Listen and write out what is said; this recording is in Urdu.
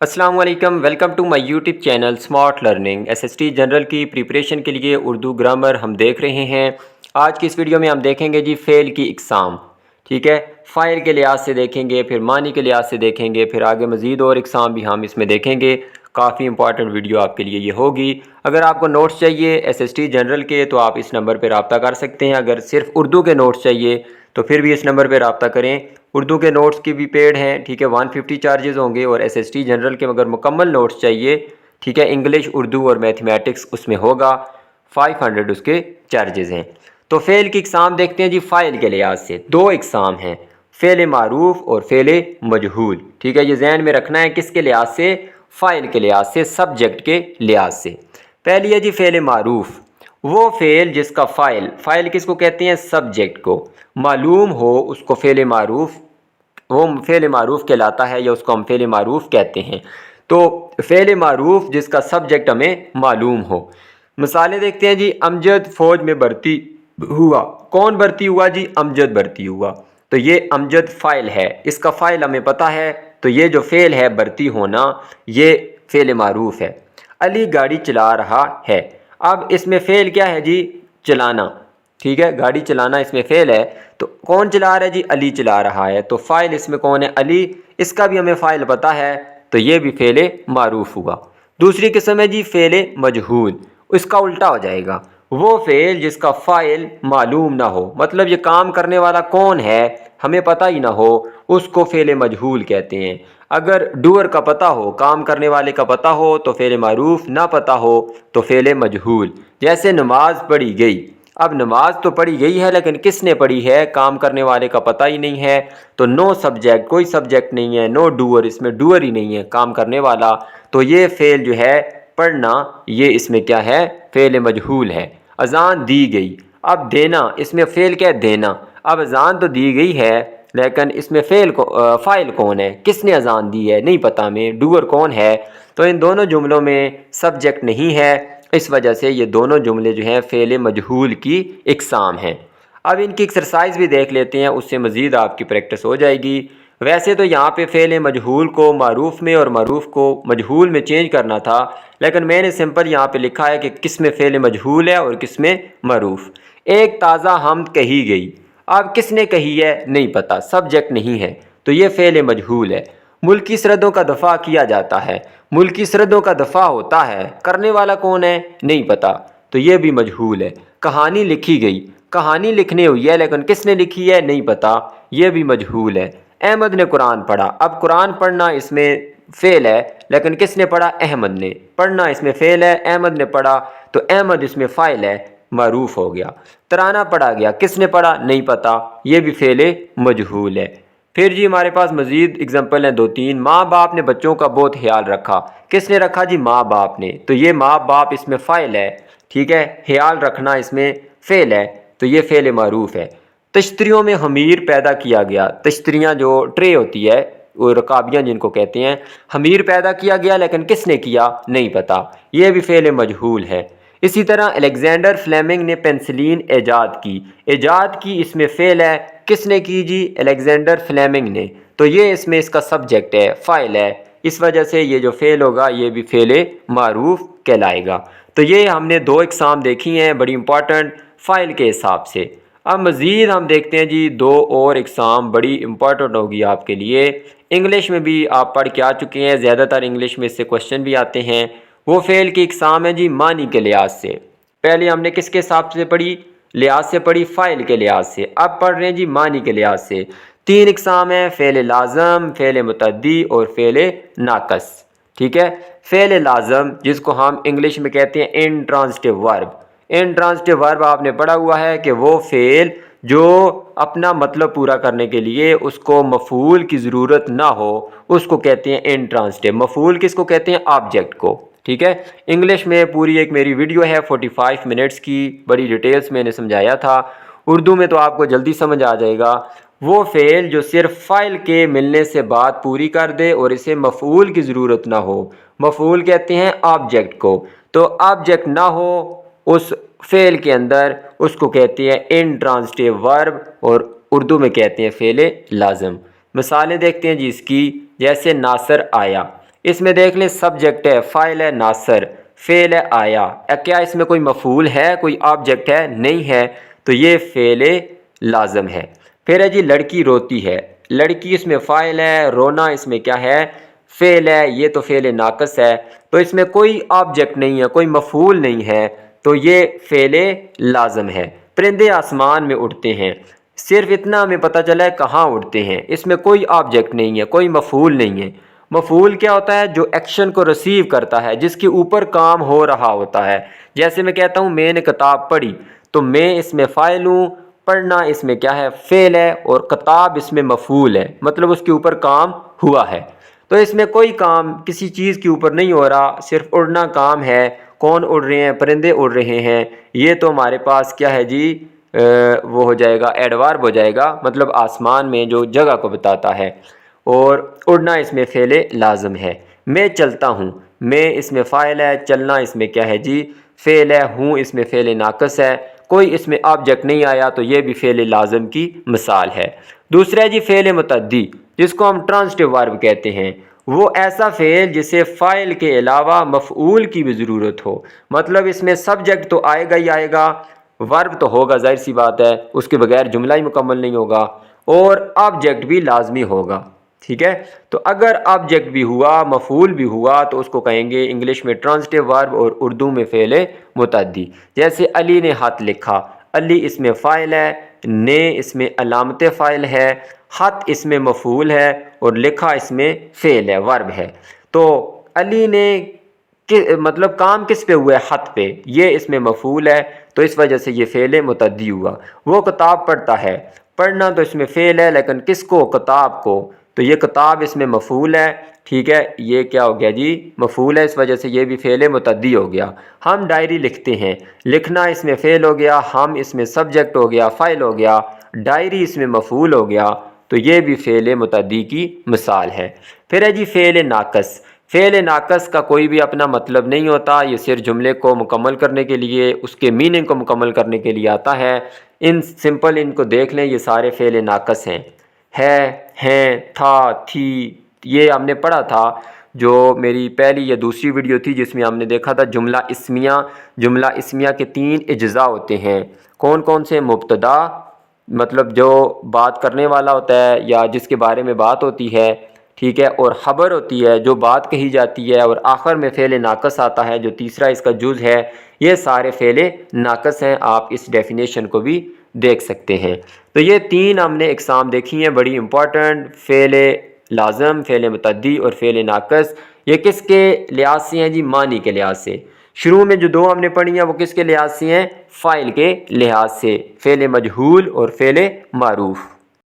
السلام علیکم، welcome to my YouTube channel smart learning. SST general کی پریپریشن کے لیے اردو گرامر ہم دیکھ رہے ہیں۔ آج کی اس ویڈیو میں ہم دیکھیں گے فعل کی اقسام، ٹھیک ہے۔ فاعل کے لحاظ سے دیکھیں گے، پھر معنی کے لحاظ سے دیکھیں گے، پھر آگے مزید اور اقسام بھی ہم اس میں دیکھیں گے۔ کافی امپورٹنٹ ویڈیو آپ کے لیے یہ ہوگی۔ اگر آپ کو نوٹس چاہیے SST جنرل کے تو آپ اس نمبر پہ رابطہ کر سکتے ہیں۔ اگر صرف اردو کے نوٹس چاہیے تو پھر بھی اس نمبر پہ رابطہ کریں۔ اردو کے نوٹس کی بھی پیڈ ہیں، ٹھیک ہے، 150 چارجز ہوں گے، اور SST جنرل کے مگر مکمل نوٹس چاہیے، ٹھیک ہے، انگلش، اردو اور میتھمیٹکس اس میں ہوگا، 500 اس کے چارجز ہیں۔ تو فعل کی اقسام دیکھتے ہیں فاعل کے لحاظ سے دو اقسام ہیں، فعل معروف اور فعل مجہول، ٹھیک ہے۔ یہ ذہن میں رکھنا ہے، کس کے لحاظ سے؟ فاعل کے لحاظ سے، سبجیکٹ کے لحاظ سے۔ پہلی ہے فعل معروف، وہ فعل جس کا فاعل کس کو کہتے ہیں؟ سبجیکٹ کو معلوم ہو، اس کو فعل معروف، وہ فعل معروف کہلاتا ہے، یا اس کو ہم فعل معروف کہتے ہیں۔ تو فعل معروف جس کا سبجیکٹ ہمیں معلوم ہو۔ مثالیں دیکھتے ہیں امجد فوج میں بھرتی ہوا۔ کون بھرتی ہوا؟ امجد بھرتی ہوا۔ تو یہ امجد فاعل ہے، اس کا فاعل ہمیں پتہ ہے، تو یہ جو فعل ہے بھرتی ہونا، یہ فعل معروف ہے۔ علی گاڑی چلا رہا ہے، اب اس میں فعل کیا ہے چلانا، ٹھیک ہے، گاڑی چلانا اس میں فعل ہے، تو کون چلا رہا ہے علی چلا رہا ہے، تو فاعل اس میں کون ہے؟ علی، اس کا بھی ہمیں فاعل پتہ ہے، تو یہ بھی فعل معروف ہوا۔ دوسری قسم ہے فعل مجہول، اس کا الٹا ہو جائے گا، وہ فعل جس کا فاعل معلوم نہ ہو، مطلب یہ کام کرنے والا کون ہے ہمیں پتہ ہی نہ ہو، اس کو فعل مجہول کہتے ہیں۔ اگر ڈوئر کا پتہ ہو، کام کرنے والے کا پتہ ہو تو فعل معروف، نہ پتہ ہو تو فعل مجہول۔ جیسے نماز پڑھی گئی، اب نماز تو پڑھی گئی ہے لیکن کس نے پڑھی ہے؟ کام کرنے والے کا پتہ ہی نہیں ہے، تو نو سبجیکٹ، کوئی سبجیکٹ نہیں ہے، نو ڈوئر، اس میں ڈوئر ہی نہیں ہے، کام کرنے والا، تو یہ فعل ہے پڑھنا، یہ اس میں کیا ہے؟ فعل مجہول ہے۔ اذان دی گئی، اب دینا، اس میں فعل کیا ہے؟ دینا۔ اب اذان تو دی گئی ہے لیکن اس میں فاعل کون ہے؟ کس نے اذان دی ہے؟ نہیں پتہ ہمیں، ڈوئر کون ہے؟ تو ان دونوں جملوں میں سبجیکٹ نہیں ہے، اس وجہ سے یہ دونوں جملے ہیں فعل مجہول کی اقسام ہیں۔ اب ان کی ایکسرسائز بھی دیکھ لیتے ہیں، اس سے مزید آپ کی پریکٹس ہو جائے گی۔ ویسے تو یہاں پہ فعل مجہول کو معروف میں اور معروف کو مجہول میں چینج کرنا تھا، لیکن میں نے سمپل یہاں پہ لکھا ہے کہ کس میں فعل مجہول ہے اور کس میں معروف۔ ایک تازہ حمد کہی گئی، اب کس نے کہی ہے؟ نہیں پتہ، سبجیکٹ نہیں ہے، تو یہ فعل مجہول ہے۔ ملکی سرحدوں کا دفاع کیا جاتا ہے، ملکی سرحدوں کا دفاع ہوتا ہے، کرنے والا کون ہے؟ نہیں پتہ، تو یہ بھی مجہول ہے۔ کہانی لکھی گئی، کہانی لکھنے ہوئی ہے لیکن کس نے لکھی ہے؟ نہیں پتہ، یہ بھی مجہول ہے۔ احمد نے قرآن پڑھا، اب قرآن پڑھنا اس میں فعل ہے لیکن کس نے پڑھا؟ احمد نے۔ پڑھنا اس میں فعل ہے، احمد نے پڑھا، تو احمد اس میں فاعل ہے، معروف ہو گیا۔ ترانہ پڑھا گیا، کس نے پڑھا؟ نہیں پتہ، یہ بھی فعل مجہول ہے۔ پھر ہمارے پاس مزید اگزامپل ہیں 2-3۔ ماں باپ نے بچوں کا بہت خیال رکھا، کس نے رکھا؟ ماں باپ نے، تو یہ ماں باپ اس میں فاعل ہے، ٹھیک ہے، خیال رکھنا اس میں فعل ہے، تو یہ فعل معروف ہے۔ تشتریوں میں خمیر پیدا کیا گیا، تشتریاں جو ٹرے ہوتی ہے، وہ رکابیاں جن کو کہتے ہیں، خمیر پیدا کیا گیا لیکن کس نے کیا؟ نہیں پتہ، یہ بھی فعل مجہول ہے۔ اسی طرح الیگزینڈر فلیمنگ نے پینسلین ایجاد کی، ایجاد کی اس میں فعل ہے، کس نے کی الیگزینڈر فلیمنگ نے، تو یہ اس میں اس کا سبجیکٹ ہے، فاعل ہے، اس وجہ سے یہ جو فعل ہوگا یہ بھی فعل معروف کہلائے گا۔ تو یہ ہم نے 2 اقسام دیکھی ہیں بڑی امپورٹنٹ فاعل کے حساب سے۔ اب مزید ہم دیکھتے ہیں 2 اور اقسام بڑی امپورٹنٹ ہوگی آپ کے لیے۔ انگلش میں بھی آپ پڑھ کے آ چکے ہیں، زیادہ تر انگلش میں اس سے کوشچن بھی آتے ہیں۔ وہ فعل کی اقسام ہے معنی کے لحاظ سے۔ پہلے ہم نے کس کے حساب سے پڑھی؟ لحاظ سے پڑھی، فاعل کے لحاظ سے۔ اب پڑھ رہے ہیں معنی کے لحاظ سے۔ 3 اقسام ہیں، فعل لازم، فعل متعدی اور فعل ناقص، ٹھیک ہے۔ فعل لازم جس کو ہم انگلش میں کہتے ہیں انٹرانزٹیو ورب، انٹرانزٹیو ورب آپ نے پڑھا ہوا ہے کہ وہ فعل جو اپنا مطلب پورا کرنے کے لیے اس کو مفعول کی ضرورت نہ ہو، اس کو کہتے ہیں انٹرانزٹیو۔ مفعول کس کو کہتے ہیں؟ آبجیکٹ کو، ٹھیک ہے۔ انگلش میں پوری ایک میری ویڈیو ہے 45 منٹس کی، بڑی ڈیٹیلز میں نے سمجھایا تھا۔ اردو میں تو آپ کو جلدی سمجھ آ جائے گا۔ وہ فعل جو صرف فاعل کے ملنے سے بات پوری کر دے اور اسے مفعول کی ضرورت نہ ہو، مفعول کہتے ہیں آبجیکٹ کو، تو آبجیکٹ نہ ہو اس فعل کے اندر، اس کو کہتے ہیں انٹرانزٹیو ورب، اور اردو میں کہتے ہیں فعل لازم۔ مثالیں دیکھتے ہیں اس کی، جیسے ناصر آیا، اس میں دیکھ لیں سبجیکٹ ہے، فاعل ہے ناصر، فعل ہے آیا، کیا اس میں کوئی مفعول ہے، کوئی آبجیکٹ ہے؟ نہیں ہے، تو یہ فعل لازم ہے۔ پھر ہے جی لڑکی روتی ہے، لڑکی اس میں فاعل ہے، رونا اس میں کیا ہے؟ فعل ہے، یہ تو فعل ناقص ہے، تو اس میں کوئی آبجیکٹ نہیں ہے، کوئی مفعول نہیں ہے، تو یہ فعل لازم ہے۔ پرندے آسمان میں اڑتے ہیں، صرف اتنا ہمیں پتہ چلا ہے کہاں اڑتے ہیں، اس میں کوئی آبجیکٹ نہیں ہے، کوئی مفعول نہیں ہے۔ مفعول کیا ہوتا ہے؟ جو ایکشن کو ریسیو کرتا ہے، جس کے اوپر کام ہو رہا ہوتا ہے۔ جیسے میں کہتا ہوں میں نے کتاب پڑھی، تو میں اس میں فاعل ہوں، پڑھنا اس میں کیا ہے؟ فعل ہے، اور کتاب اس میں مفعول ہے، مطلب اس کے اوپر کام ہوا ہے۔ تو اس میں کوئی کام کسی چیز کے اوپر نہیں ہو رہا، صرف اڑنا کام ہے۔ کون اڑ رہے ہیں؟ پرندے اڑ رہے ہیں۔ یہ تو ہمارے پاس کیا ہے جی؟ وہ ہو جائے گا ایڈورب ہو جائے گا، مطلب آسمان میں جو جگہ کو بتاتا ہے، اور اڑنا اس میں فعل لازم ہے۔ میں چلتا ہوں، میں اس میں فاعل ہے، چلنا اس میں کیا ہے جی؟ فعل ہے، ہوں اس میں فعل ناقص ہے، کوئی اس میں آبجیکٹ نہیں آیا، تو یہ بھی فعل لازم کی مثال ہے۔ دوسرا جی فعل متعدی، جس کو ہم ٹرانزٹیو ورب کہتے ہیں، وہ ایسا فعل جسے فاعل کے علاوہ مفعول کی بھی ضرورت ہو، مطلب اس میں سبجیکٹ تو آئے گا ہی آئے گا، ورب تو ہوگا، ظاہر سی بات ہے، اس کے بغیر جملہ ہی مکمل نہیں ہوگا، اور آبجیکٹ بھی لازمی ہوگا، ٹھیک ہے؟ تو اگر آبجیکٹ بھی ہوا، مفعول بھی ہوا، تو اس کو کہیں گے انگلش میں ٹرانزٹیو ورب، اور اردو میں فعل متعدی۔ جیسے علی نے خط لکھا، علی اس میں فاعل ہے، نے اس میں علامت فاعل ہے، خط اس میں مفعول ہے، اور لکھا اس میں فعل ہے، ورب ہے۔ تو علی نے مطلب کام کس پہ ہوا ہے؟ خط پہ، یہ اس میں مفعول ہے، تو اس وجہ سے یہ فعل متعدی ہوا۔ وہ کتاب پڑھتا ہے، پڑھنا تو اس میں فعل ہے، لیکن کس کو؟ کتاب کو، تو یہ کتاب اس میں مفعول ہے، ٹھیک ہے؟ یہ کیا ہو گیا جی؟ مفعول ہے، اس وجہ سے یہ بھی فعل متعدی ہو گیا۔ ہم ڈائری لکھتے ہیں، لکھنا اس میں فعل ہو گیا، ہم اس میں سبجیکٹ ہو گیا، فاعل ہو گیا، ڈائری اس میں مفعول ہو گیا، تو یہ بھی فعل متعدی کی مثال ہے۔ پھر ہے جی فعل ناقص۔ فعل ناقص کا کوئی بھی اپنا مطلب نہیں ہوتا، یہ صرف جملے کو مکمل کرنے کے لیے، اس کے میننگ کو مکمل کرنے کے لیے آتا ہے۔ سمپل ان کو دیکھ لیں، یہ سارے فعل ناقص ہیں، ہیں، تھا، تھی، یہ ہم نے پڑھا تھا، جو میری پہلی یا دوسری ویڈیو تھی جس میں ہم نے دیکھا تھا جملہ اسمیہ۔ جملہ اسمیہ کے 3 اجزاء ہوتے ہیں، کون کون سے؟ مبتدا، مطلب جو بات کرنے والا ہوتا ہے یا جس کے بارے میں بات ہوتی ہے، ٹھیک ہے، اور خبر ہوتی ہے جو بات کہی جاتی ہے، اور آخر میں فعل ناقص آتا ہے جو تیسرا اس کا جز ہے۔ یہ سارے فعل ناقص ہیں، آپ اس ڈیفینیشن کو بھی دیکھ سکتے ہیں۔ تو یہ 3 ہم نے اقسام دیکھی ہیں بڑی امپورٹنٹ، فعل لازم، فعل متعدی اور فعل ناقص۔ یہ کس کے لحاظ سے ہیں جی؟ معنی کے لحاظ سے۔ شروع میں جو 2 ہم نے پڑھی ہیں وہ کس کے لحاظ سے ہیں؟ فاعل کے لحاظ سے، فعل مجہول اور فعل معروف۔